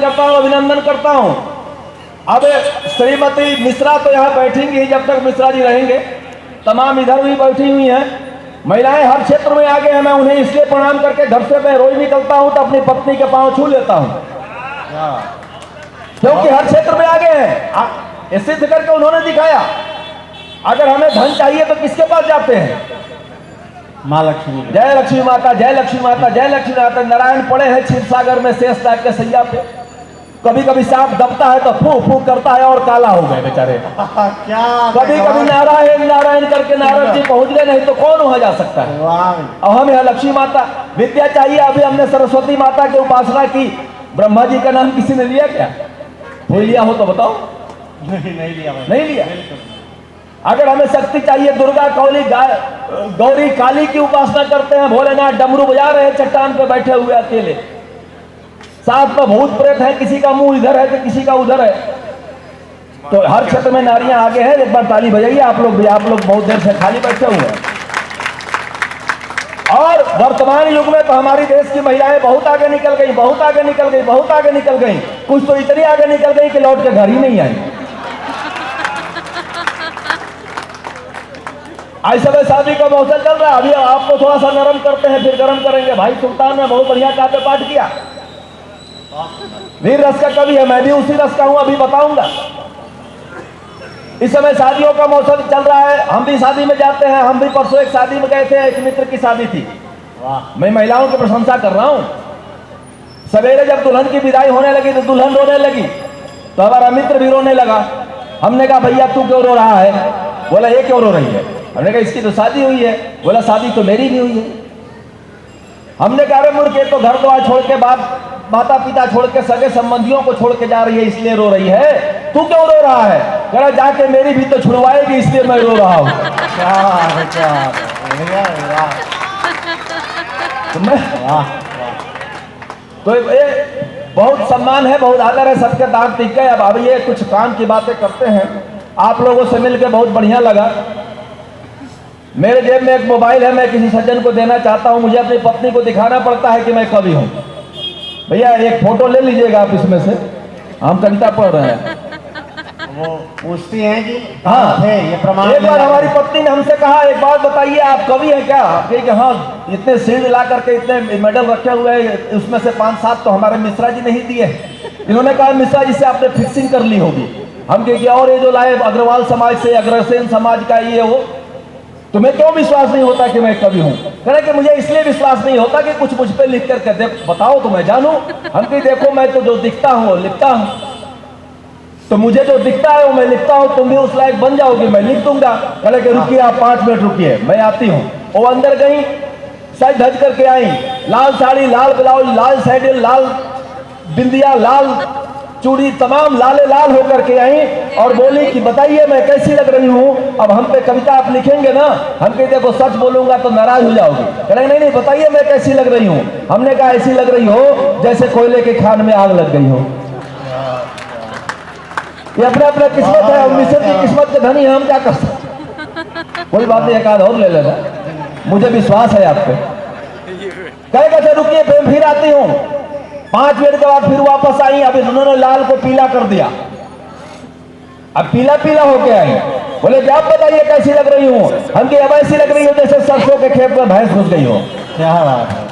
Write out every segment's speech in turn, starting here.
करता हूँ, अभिनंदन करता हूँ। अब श्रीमती मिश्रा तो यहाँ बैठेंगी ही जब तक मिश्रा जी रहेंगे, तमाम इधर भी बैठी हुई हैं। महिलाएं हर क्षेत्र में आगे हैं। मैं उन्हें इसलिए प्रणाम करके घर से मैं रोज निकलता हूँ तो अपनी पत्नी के पांव छू लेता हूँ, क्योंकि हर क्षेत्र में आगे हैं। ये सिद्ध करके उन्होंने दिखाया। अगर हमें धन चाहिए तो किसके पास जाते हैं? माँ लक्ष्मी। जय लक्ष्मी माता, जय लक्ष्मी माता, जय लक्ष्मी माता। नारायण पड़े हैं क्षीर सागर में शेष टाइप के सैया पे। कभी कभी सांप दबता है तो फूक फूक करता है और काला हो गए बेचारे। क्या कभी कभी नारायण नारायण करके नारद जी पहुंच गए, नहीं तो कौन वहां जा सकता है। और हम यहाँ लक्ष्मी माता, विद्या चाहिए। अभी हमने सरस्वती माता की उपासना की। ब्रह्मा जी का नाम किसी ने लिया क्या? कोई लिया हो तो बताओ। नहीं लिया, नहीं लिया। अगर हमें शक्ति चाहिए, दुर्गा कौली गौरी काली की उपासना करते हैं। भोलेनाथ डमरू बजा रहे हैं चट्टान पे बैठे हुए अकेले, साथ में भूत प्रेत है, किसी का मुंह इधर है तो किसी का उधर है। तो हर क्षेत्र में नारियां आगे हैं। एक बार ताली बजाइए आप लोग भी। आप लोग बहुत देर से खाली बैठे हुए हैं। और वर्तमान युग में तो हमारी देश की महिलाएं बहुत आगे निकल गई, बहुत आगे निकल गई, बहुत आगे निकल गई। कुछ तो इतनी आगे निकल गई कि लौट के घर ही नहीं आई। ऐसे में शादी का मौसम चल रहा है। अभी आपको थोड़ा सा नरम करते हैं, फिर गर्म करेंगे। भाई सुल्तान ने बहुत बढ़िया काव्य पाठ किया, वीर रस का कवि है। मैं भी उसी रस का हूं, अभी बताऊंगा। इस समय शादियों का मौसम चल रहा है। हम भी शादी में जाते हैं। हम भी परसों एक शादी में गए थे, एक मित्र की शादी थी। मैं महिलाओं की प्रशंसा कर रहा हूं। सवेरे जब दुल्हन की विदाई होने लगी तो दुल्हन रोने लगी, तो हमारा मित्र भी रोने लगा। हमने कहा भैया तू क्यों रो रहा है? बोला ये क्यों रो रही है? हमने कहा इसकी तो शादी हुई है। बोला शादी तो मेरी भी हुई है। हमने कहा अरे मूर्ख, तो घर द्वार छोड़ के माता पिता छोड़ के सगे संबंधियों को छोड़ के जा रही है, इसलिए रो रही है। तू क्यों रो रहा है? कह रहा जाके मेरी भी तो छुड़वाएगी, इसलिए मैं रो रहा हूं। तो ये बहुत सम्मान है, बहुत आदर है, सबके दांत टिक गए। अब ये कुछ काम की बातें करते हैं। आप लोगों से मिलकर बहुत बढ़िया लगा। मेरे जेब में एक मोबाइल है, मैं किसी सज्जन को देना चाहता हूं। मुझे अपनी पत्नी को दिखाना पड़ता है कि मैं कवि हूं। भैया एक फोटो ले लीजिएगा आप इसमें से, हम कविता पढ़ रहे हैं। वो पूछती हैं कि हाँ है ये प्रमाण। एक बार हमारी पत्नी ने हमसे कहा एक बात बताइए आप कवि हैं क्या? कि हाँ, इतने सीढ़ ला करके इतने मेडल रखे हुए हैं, उसमें से 5-7 तो हमारे मिश्रा जी ने ही दिए। इन्होंने कहा मिश्रा जी से आपने फिक्सिंग कर ली होगी। हम कहे और ये जो लाए अग्रवाल समाज से, अग्रसेन समाज का ये वो, तुम्हें क्यों विश्वास नहीं होता कि मैं कवि हूं? कह रहे कि मुझे इसलिए विश्वास नहीं होता कि कुछ मुझ पे लिख करके बताओ तो मैं जानूं। हम कहीं देखो मैं तो जो दिखता हूं वो लिखता हूं, तो मुझे जो दिखता है वो मैं लिखता हूं। तुम भी उस लायक बन जाओगे, मैं लिख दूंगा। कह कि रुकिए आप 5 मिनट रुकिए, मैं आती हूँ। वो अंदर गई, सज धज करके आई, लाल साड़ी, लाल ब्लाउज, लाल सैंडल, लाल बिंदिया, लाल चूड़ी, तमाम लाले लाल होकर के आई और बोली कि बताइए मैं कैसी लग रही हूँ? अब हम पे कविता आप लिखेंगे ना? हम कहते देखो सच बोलूंगा तो नाराज हो जाओगे। कह रहे नहीं बताइए मैं कैसी लग रही हूँ। हमने कहा ऐसी लग रही हो जैसे कोयले के खान में आग लग गई हो। ये अपना अपना किस्मत है, मिश्र की किस्मत के धनी हम क्या कर सकते। कोई बात नहीं, एक आध और ले लेना, मुझे विश्वास है आप पे। कहेगा रुकिए फिर आती हूँ। 5 मिनट के बाद फिर वापस आई। अब उन्होंने लाल को पीला कर दिया, अब पीला पीला होके आई। बोले कि आप बताइए कैसी लग रही हूँ? हम कि अब ऐसी लग रही हो जैसे सरसों के खेत में भैंस घुस गई हो। क्या बात है।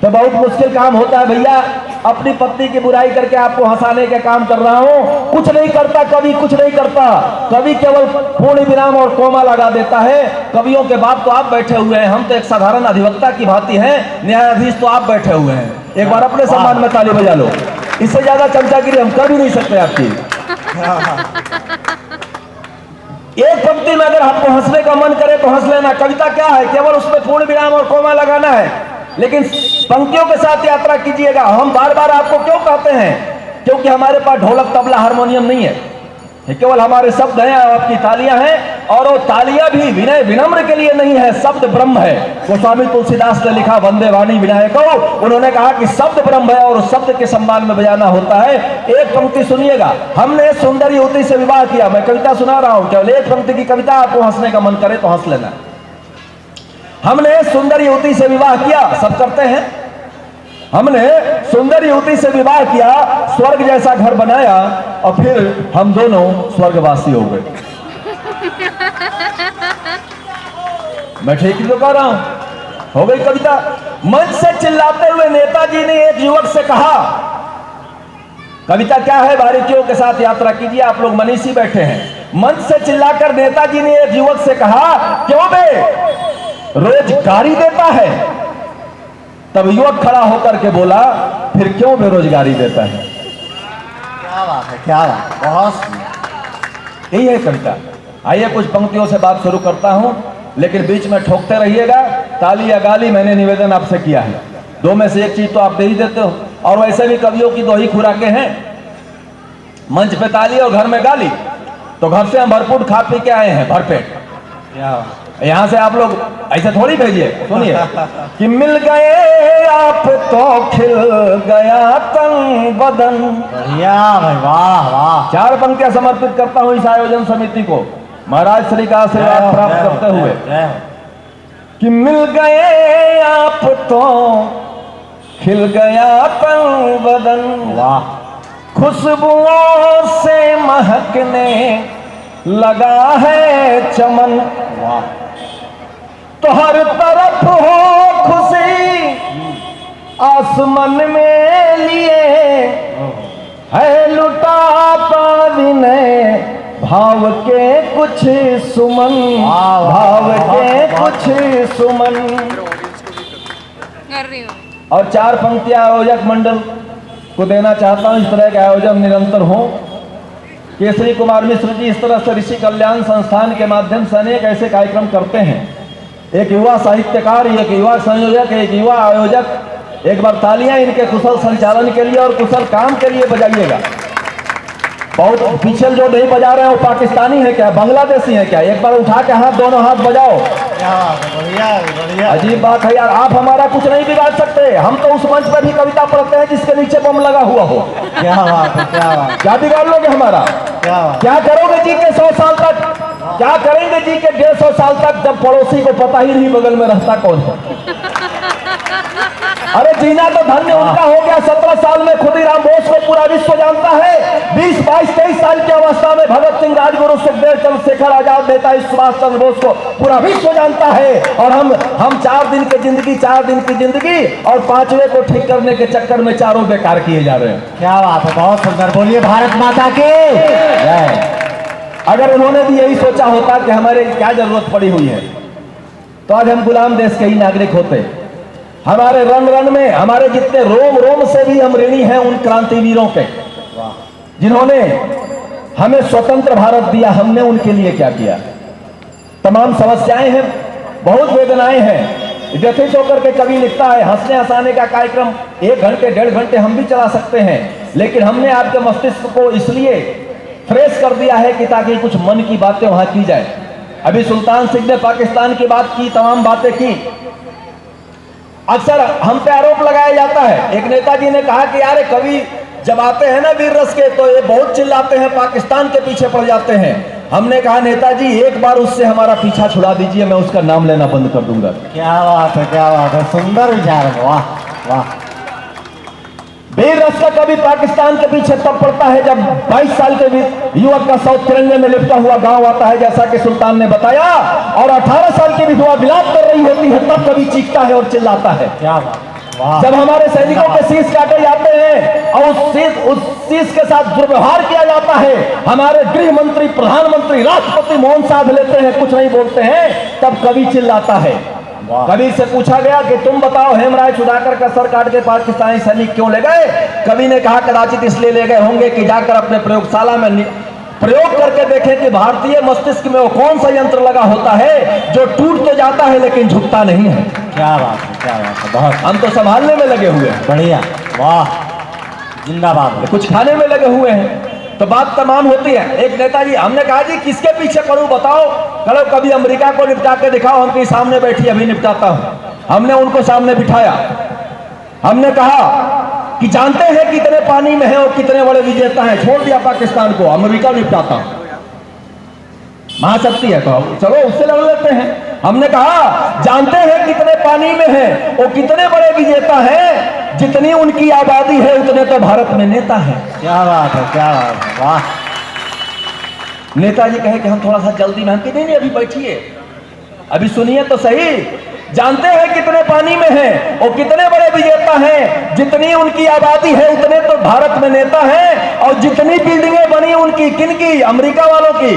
तो बहुत मुश्किल काम होता है भैया। अपनी पत्नी की बुराई करके आपको हंसाने का काम कर रहा हूं। कुछ नहीं करता कवि, कुछ नहीं करता कवि, केवल पूर्ण विराम और कोमा लगा देता है। कवियों के बाप तो आप बैठे हुए हैं, हम तो एक साधारण अधिवक्ता की भांति हैं। न्यायाधीश तो आप बैठे हुए हैं। एक बार अपने सम्मान में ताली बजा लो। इससे ज्यादा चमचागिरी हम कर भी नहीं सकते आपकी। एक पंक्ति में अगर आपको हंसने का मन करे तो हंस लेना। कविता क्या है? केवल उसमें पूर्ण विराम और कोमा लगाना है। लेकिन पंक्तियों के साथ यात्रा कीजिएगा। हम बार बार आपको क्यों कहते हैं? क्योंकि हमारे पास ढोलक तबला हारमोनियम नहीं है, केवल हमारे शब्द हैं और आपकी तालियां हैं। और वो तालियां भी विनय विनम्र के लिए नहीं है, शब्द ब्रह्म है। गोस्वामी तुलसीदास ने लिखा वंदे वाणी विनायको। उन्होंने कहा कि शब्द ब्रह्म है और शब्द के सम्मान में बजाना होता है। एक पंक्ति सुनिएगा। हमने सुंदर युवती से विवाह किया। मैं कविता सुना रहा हूं, केवल एक पंक्ति की कविता, आपको हंसने का मन करे तो हंस लेना। हमने सुंदर युवती से विवाह किया, सब करते हैं। हमने सुंदर युवती से विवाह किया, स्वर्ग जैसा घर बनाया और फिर हम दोनों स्वर्गवासी हो गए। मैं ठीक ही तो कह रहा हूं, हो गई कविता। मंच से चिल्लाते हुए नेताजी ने एक युवक से कहा, कविता क्या है बारीकियों के साथ यात्रा कीजिए, आप लोग मनीषी बैठे हैं। मंच से चिल्लाकर नेताजी ने एक युवक से कहा, क्यों बे रोज गाड़ी देता है? तब युवक खड़ा होकर के बोला, फिर क्यों बेरोजगारी देता है? क्या बात है, क्या बात, बहुत यही है कविता। आइए कुछ पंक्तियों से बात शुरू करता हूं, लेकिन बीच में ठोकते रहिएगा। ताली या गाली मैंने निवेदन आपसे किया है, दो में से एक चीज तो आप दे ही देते हो। और वैसे भी कवियों की दो ही खुराकें हैं, मंच पे ताली और घर में गाली। तो घर से हम भरपूर खा पी के आए हैं भरपेट। क्या बात। यहां से आप लोग ऐसे थोड़ी भेजिए। सुनिए कि मिल गए आप तो खिल गया तन बदन। बढ़िया भाई, वाह वाह। 4 पंक्तियां समर्पित करता हूं इस आयोजन समिति को, महाराज श्री का आशीर्वाद प्राप्त करते हुए कि मिल गए आप तो खिल गया तन बदन, वाह। खुशबुओं से महकने लगा है चमन, वाह। तो हर तरफ हो खुशी आसमान में लिए, है लुटा विनय भाव के कुछ सुमन, भाव के कुछ सुमन। कर रही हूँ। और 4 पंक्तियां आयोजक मंडल को देना चाहता हूं। इस तरह के आयोजन निरंतर हो। केसरी कुमार मिश्र जी इस तरह से ऋषि कल्याण संस्थान के माध्यम से अनेक ऐसे कार्यक्रम करते हैं। एक युवा साहित्यकार, एक युवा संयोजक, एक युवा आयोजक। एक बार तालियां इनके कुशल संचालन के लिए और कुशल काम के लिए बजाइएगा। बहुत पीछे जो नहीं बजा रहे हैं वो पाकिस्तानी है क्या, बांग्लादेशी है क्या? एक बार उठा के हाथ, दोनों हाथ बजाओ। क्या बात है, बढ़िया बढ़िया। अजीब बात है यार, आप हमारा कुछ नहीं बिगाड़ सकते। हम तो उस मंच पर भी कविता पढ़ते हैं जिसके नीचे बम लगा हुआ हो। क्या बात है, क्या बात, क्या बिगाड़ लोगे हमारा? क्या बात। क्या करोगे जी के 100 साल तक? क्या करेंगे जी के 150 साल तक, जब पड़ोसी को पता ही नहीं बगल में रहता कौन है? अरे जीना तो धन्य उनका हो गया, 17 साल में खुदीराम बोस को पूरा विश्व जानता है। 20, 22, 23 साल की अवस्था में भगत सिंह, राजगुरु, सुखदेव, चंद्रशेखर आजाद, नेताजी सुभाष चंद्र बोस को पूरा विश्व जानता है। और हम 4 दिन की जिंदगी, 4 दिन की जिंदगी और 5वें को ठीक करने के चक्कर में चारों बेकार किए जा रहे हैं। क्या बात है, बहुत सुंदर। बोलिए भारत माता की जय। अगर उन्होंने भी यही सोचा होता कि हमारे क्या जरूरत पड़ी हुई है, तो आज हम गुलाम देश के ही नागरिक होते। हमारे रण रण में, हमारे जितने रोम रोम से भी हम ऋणी हैं उन क्रांतिवीरों के, जिन्होंने हमें स्वतंत्र भारत दिया। हमने उनके लिए क्या किया? तमाम समस्याएं हैं, बहुत वेदनाएं हैं। व्यथित होकर के कवि लिखता है, हंसने हंसाने का कार्यक्रम 1 घंटे 1.5 घंटे हम भी चला सकते हैं, लेकिन हमने आपके मस्तिष्क को इसलिए फ्रेश कर दिया है कि ताकि कुछ मन की बातें वहां की जाए। अभी सुल्तान सिंह ने पाकिस्तान की बात की, तमाम बातें की। अक्सर हम पे आरोप लगाया जाता है, एक नेताजी ने कहा कि यार कवि जब आते हैं ना वीर रस के तो ये बहुत चिल्लाते हैं, पाकिस्तान के पीछे पड़ जाते हैं। हमने कहा नेताजी एक बार उससे हमारा पीछा छुड़ा दीजिए, मैं उसका नाम लेना बंद कर दूंगा। क्या बात है, क्या बात है, सुंदर विचार है, वाह वाह। वीर रस का कवि पाकिस्तान के पीछे तब पड़ता है जब 22 साल के युवक का 100 तिरंगे में लिपटा हुआ गांव आता है, जैसा कि सुल्तान ने बताया, और 18 साल की विधवा विलाप कर रही होती है, तब कवि चीखता है और चिल्लाता है। क्या बात, वाह। जब हमारे सैनिकों के शीश काटे जाते हैं और उस शीश के साथ दुर्व्यवहार किया जाता है, हमारे गृह मंत्री, प्रधानमंत्री, राष्ट्रपति मौन साध लेते हैं, कुछ नहीं बोलते हैं, तब कवि चिल्लाता है। कवि से पूछा गया कि तुम बताओ हेमराय सुधाकर का सर काट के पाकिस्तानी सैनिक क्यों ले गए? कवि ने कहा कदाचित इसलिए ले गए होंगे कि जाकर अपने प्रयोगशाला में प्रयोग करके देखें कि भारतीय मस्तिष्क में वो कौन सा यंत्र लगा होता है जो टूट तो जाता है लेकिन झुकता नहीं है। क्या बात है, क्या बात है, बहुत। हम तो संभालने में लगे हुए हैं। बढ़िया, वाह, जिंदाबाद। कुछ खाने में लगे हुए हैं, तो बात तमाम होती है। एक नेताजी, हमने कहा जी किसके पीछे पड़ूं बताओ? कहो कभी अमेरिका को निपटा के दिखाओ, हमके सामने बैठी अभी निपटाता हूं। हमने उनको सामने बिठाया, हमने कहा कि जानते हैं कितने पानी में है और कितने बड़े विजेता हैं, छोड़ दिया पाकिस्तान को, अमेरिका निपटाता हूं। महाशक्ति है तो चलो उससे लड़ लेते हैं। हमने कहा जानते हैं कितने पानी में है और कितने बड़े विजेता हैं, जितनी उनकी आबादी है उतने तो भारत में नेता है। क्या बात है, क्या बात है, वाह। नेताजी कहे कि हम थोड़ा सा जल्दी में, हम कहते नहीं अभी बैठिए, अभी सुनिए तो सही। जानते हैं कितने पानी में हैं और कितने बड़े विजेता हैं, जितनी उनकी आबादी है उतने तो भारत में नेता हैं। और जितनी बिल्डिंगें बनी उनकी, किनकी, अमेरिका वालों की,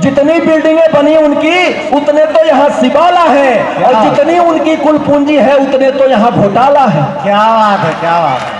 जितनी बिल्डिंगें बनी उनकी उतने तो यहाँ सिबाला है, और जितनी उनकी कुल पूंजी है उतने तो यहाँ घोटाला है। क्या बात है, क्या बात है।